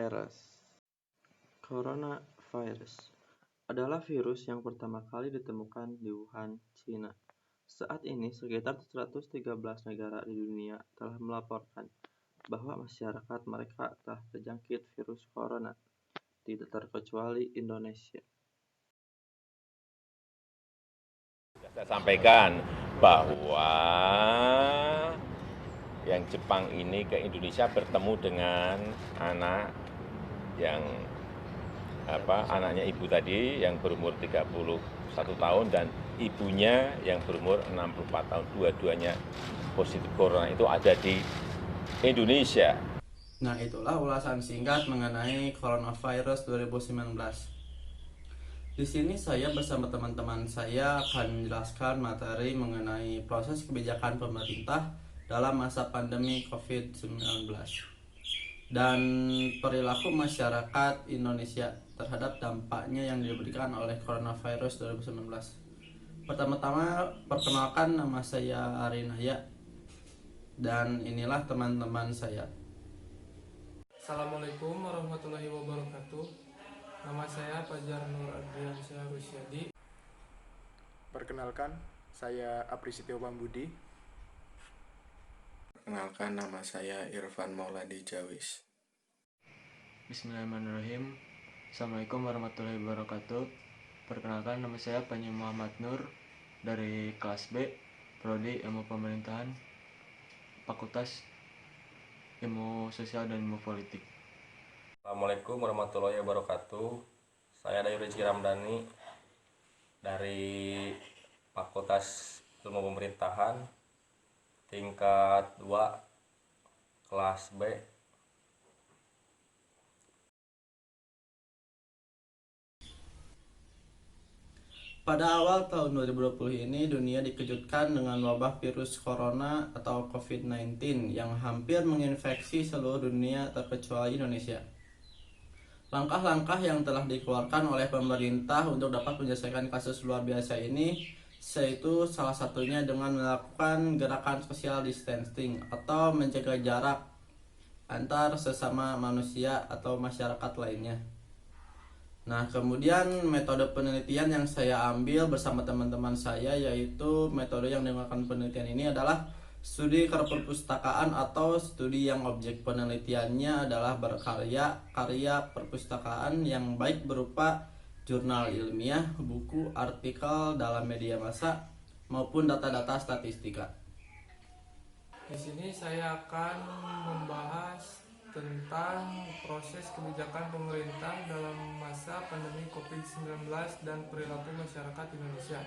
Coronavirus. Coronavirus adalah virus yang pertama kali ditemukan di Wuhan, China. Saat ini, sekitar 113 negara di dunia telah melaporkan bahwa masyarakat mereka telah terjangkit virus corona, tidak terkecuali Indonesia. Saya sampaikan bahwa yang Jepang ini ke Indonesia bertemu dengan anak yang anaknya ibu tadi yang berumur 31 tahun dan ibunya yang berumur 64 tahun. Dua-duanya positif corona itu ada di Indonesia. Nah, itulah ulasan singkat mengenai coronavirus 2019. Di sini saya bersama teman-teman saya akan menjelaskan materi mengenai proses kebijakan pemerintah dalam masa pandemi COVID-19 dan perilaku masyarakat Indonesia terhadap dampaknya yang diberikan oleh coronavirus 2019. Pertama-tama, perkenalkan, nama saya Arinaya dan inilah teman-teman saya. Assalamualaikum warahmatullahi wabarakatuh. Nama saya Fajar Nur Adriansyah Rusyadi. Perkenalkan, saya Aprisitio Pambudi. Perkenalkan, nama saya Irfan Mauladi Jawis. Bismillahirrahmanirrahim. Assalamualaikum warahmatullahi wabarakatuh. Perkenalkan, nama saya Panji Muhammad Nur dari kelas B, Prodi Ilmu Pemerintahan, Fakultas Ilmu Sosial dan Ilmu Politik. Assalamualaikum warahmatullahi wabarakatuh. Saya Dayuri Ciramdani dari Fakultas Ilmu Pemerintahan tingkat 2 kelas B. Pada awal tahun 2020 ini, dunia dikejutkan dengan wabah virus corona atau COVID-19 yang hampir menginfeksi seluruh dunia terkecuali Indonesia. Langkah-langkah yang telah dikeluarkan oleh pemerintah untuk dapat menyelesaikan kasus luar biasa ini, yaitu salah satunya dengan melakukan gerakan social distancing atau menjaga jarak antar sesama manusia atau masyarakat lainnya. Nah, kemudian metode penelitian yang saya ambil bersama teman-teman saya, yaitu metode yang digunakan penelitian ini adalah studi perpustakaan atau studi yang objek penelitiannya adalah karya perpustakaan yang baik berupa jurnal ilmiah, buku, artikel dalam media massa, maupun data-data statistika. Di sini saya akan membahas tentang proses kebijakan pemerintah dalam masa pandemi COVID-19 dan perilaku masyarakat Indonesia.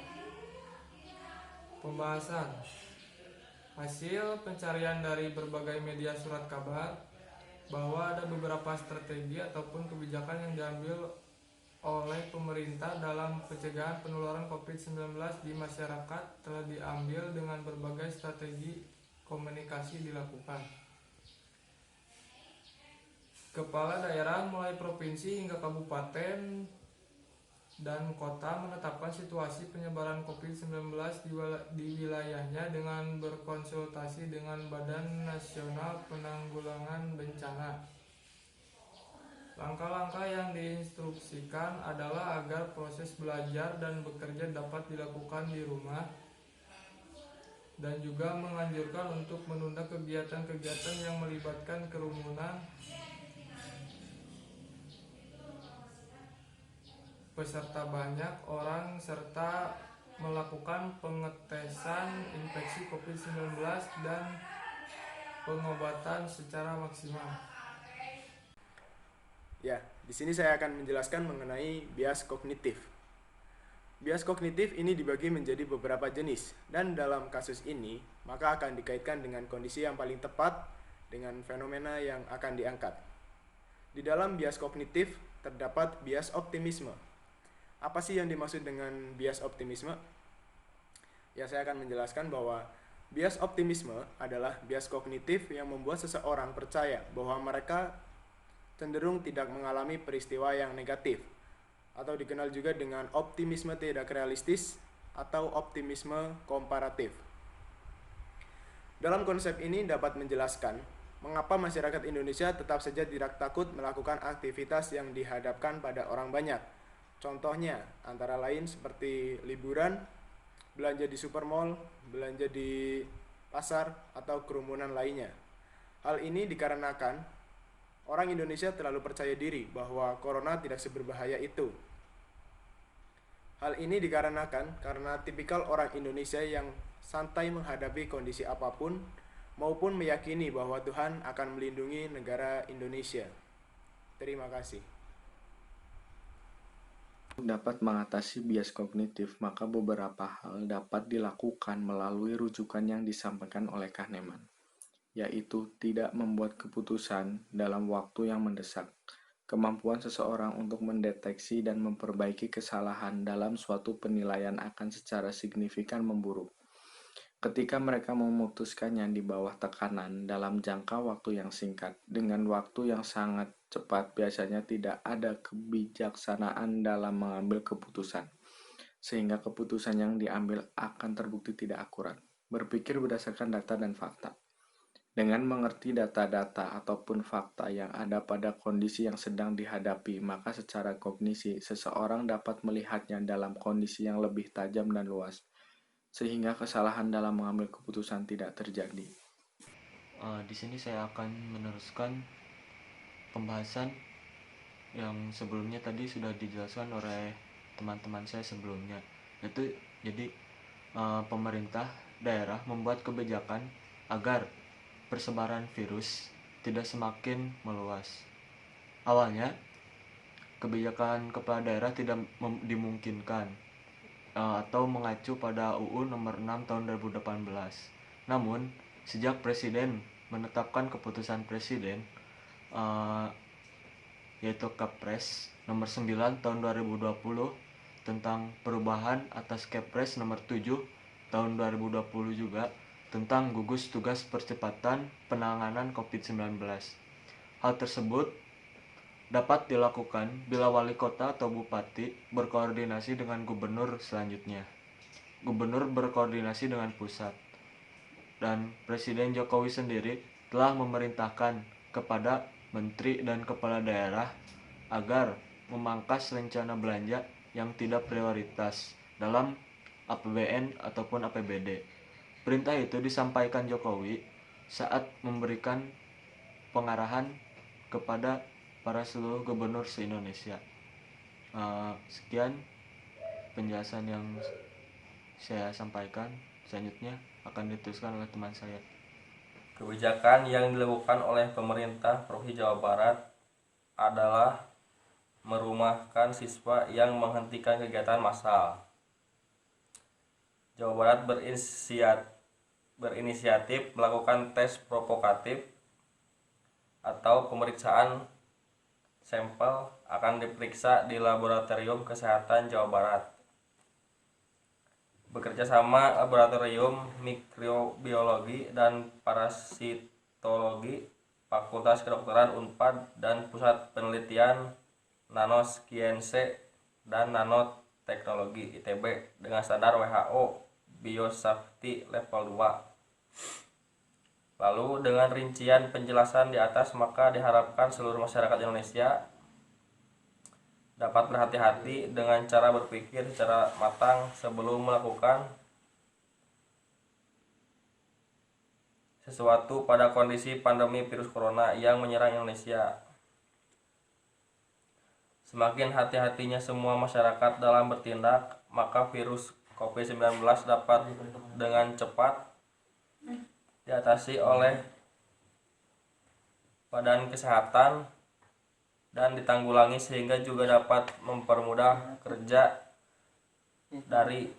Pembahasan hasil pencarian dari berbagai media surat kabar bahwa ada beberapa strategi ataupun kebijakan yang diambil oleh pemerintah dalam pencegahan penularan COVID-19 di masyarakat telah diambil dengan berbagai strategi komunikasi dilakukan. Kepala daerah mulai provinsi hingga kabupaten dan kota menetapkan situasi penyebaran COVID-19 di wilayahnya dengan berkonsultasi dengan Badan Nasional Penanggulangan Bencana. Langkah-langkah yang diinstruksikan adalah agar proses belajar dan bekerja dapat dilakukan di rumah dan juga menganjurkan untuk menunda kegiatan-kegiatan yang melibatkan kerumunan peserta banyak orang serta melakukan pengetesan infeksi COVID-19 dan pengobatan secara maksimal. Ya, di sini saya akan menjelaskan mengenai bias kognitif. Bias kognitif ini dibagi menjadi beberapa jenis, dan dalam kasus ini, maka akan dikaitkan dengan kondisi yang paling tepat dengan fenomena yang akan diangkat. Di dalam bias kognitif, terdapat bias optimisme. Apa sih yang dimaksud dengan bias optimisme? Ya, saya akan menjelaskan bahwa bias optimisme adalah bias kognitif yang membuat seseorang percaya bahwa mereka cenderung tidak mengalami peristiwa yang negatif, atau dikenal juga dengan optimisme tidak realistis atau optimisme komparatif. Dalam konsep ini dapat menjelaskan Mengapa masyarakat Indonesia tetap saja tidak takut melakukan aktivitas yang dihadapkan pada orang banyak? Contohnya, antara lain seperti liburan, belanja di supermall, belanja di pasar, atau kerumunan lainnya. Hal ini dikarenakan orang Indonesia terlalu percaya diri bahwa corona tidak seberbahaya itu. Hal ini dikarenakan karena tipikal orang Indonesia yang santai menghadapi kondisi apapun, maupun meyakini bahwa Tuhan akan melindungi negara Indonesia. Terima kasih. Dapat mengatasi bias kognitif, maka beberapa hal dapat dilakukan melalui rujukan yang disampaikan oleh Kahneman, yaitu tidak membuat keputusan dalam waktu yang mendesak, kemampuan seseorang untuk mendeteksi dan memperbaiki kesalahan dalam suatu penilaian akan secara signifikan memburuk, ketika mereka memutuskannya di bawah tekanan dalam jangka waktu yang singkat. Dengan waktu yang sangat cepat, biasanya tidak ada kebijaksanaan dalam mengambil keputusan, sehingga keputusan yang diambil akan terbukti tidak akurat. Berpikir berdasarkan data dan fakta. Dengan mengerti data-data ataupun fakta yang ada pada kondisi yang sedang dihadapi, maka secara kognisi, seseorang dapat melihatnya dalam kondisi yang lebih tajam dan luas, sehingga kesalahan dalam mengambil keputusan tidak terjadi. Di sini saya akan meneruskan pembahasan yang sebelumnya tadi sudah dijelaskan oleh teman-teman saya sebelumnya. Jadi pemerintah daerah membuat kebijakan agar persebaran virus tidak semakin meluas. Awalnya kebijakan kepala daerah tidak dimungkinkan atau mengacu pada UU nomor 6 tahun 2018. Namun, sejak Presiden menetapkan keputusan Presiden yaitu Kepres nomor 9 tahun 2020 tentang perubahan atas Kepres nomor 7 tahun 2020 juga tentang gugus tugas percepatan penanganan COVID-19. Hal tersebut dapat dilakukan bila wali kota atau bupati berkoordinasi dengan gubernur selanjutnya. Gubernur berkoordinasi dengan pusat. Dan Presiden Jokowi sendiri telah memerintahkan kepada menteri dan kepala daerah agar memangkas rencana belanja yang tidak prioritas dalam APBN ataupun APBD. Perintah itu disampaikan Jokowi saat memberikan pengarahan kepada para seluruh gubernur se-Indonesia. Sekian penjelasan yang saya sampaikan. Selanjutnya akan diteruskan oleh teman saya. Kebijakan yang dilakukan oleh pemerintah Provinsi Jawa Barat adalah merumahkan siswa yang menghentikan kegiatan massal. Jawa Barat berinisiatif melakukan tes provokatif atau pemeriksaan sampel akan diperiksa di Laboratorium Kesehatan Jawa Barat. Bekerja sama Laboratorium Mikrobiologi dan Parasitologi Fakultas Kedokteran Unpad dan Pusat Penelitian Nanoskiense dan Nanoteknologi ITB dengan standar WHO Biosafety Level 2. Lalu dengan rincian penjelasan di atas, maka diharapkan seluruh masyarakat Indonesia dapat berhati-hati dengan cara berpikir secara matang sebelum melakukan sesuatu pada kondisi pandemi virus corona yang menyerang Indonesia. Semakin hati-hatinya semua masyarakat dalam bertindak, maka virus COVID-19 dapat dengan cepat diatasi oleh Badan Kesehatan dan ditanggulangi, sehingga juga dapat mempermudah kerja dari